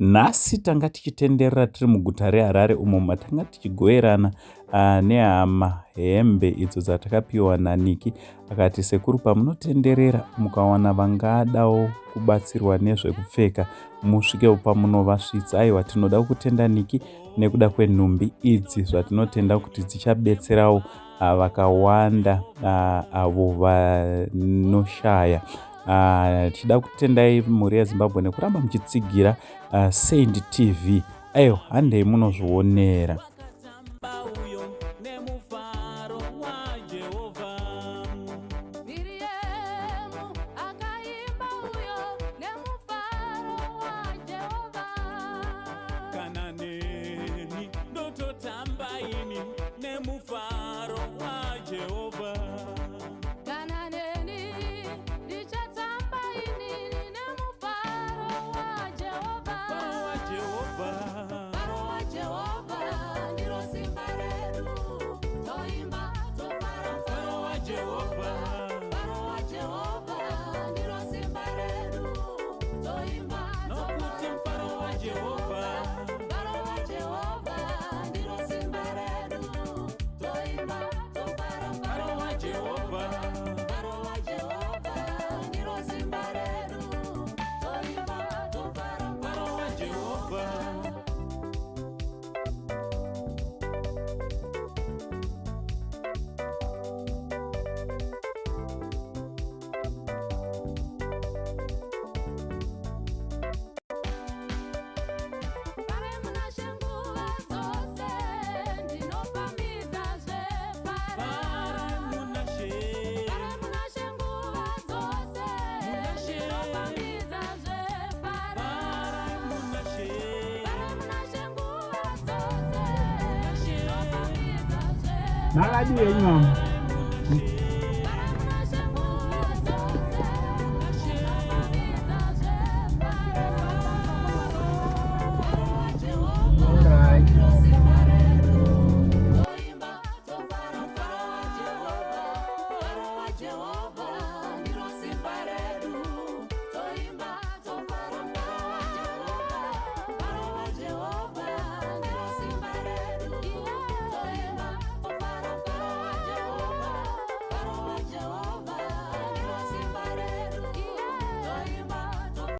Nhasi tanga tichitenderera tiri muguta reHarare umo matanga tichigoverana nehama hembe idzo dzatakapiwa naNiki. Akati sekuru pamunotenderera mukawana vangadawo kubatsirwa nezvekupfeka musvikewo pamunovasvitsa. Aiwa, tinoda kutenda Niki nekuda kwenhumbi idzi zvatinotenda kuti dzichabetserawo vakawanda avo vanoshaya. Tichida kutendai mhuri yeZimbabwe nekuramba muchitsigira Saint TV. Aiwa, handei munozvionera. Naladi yenyu mama.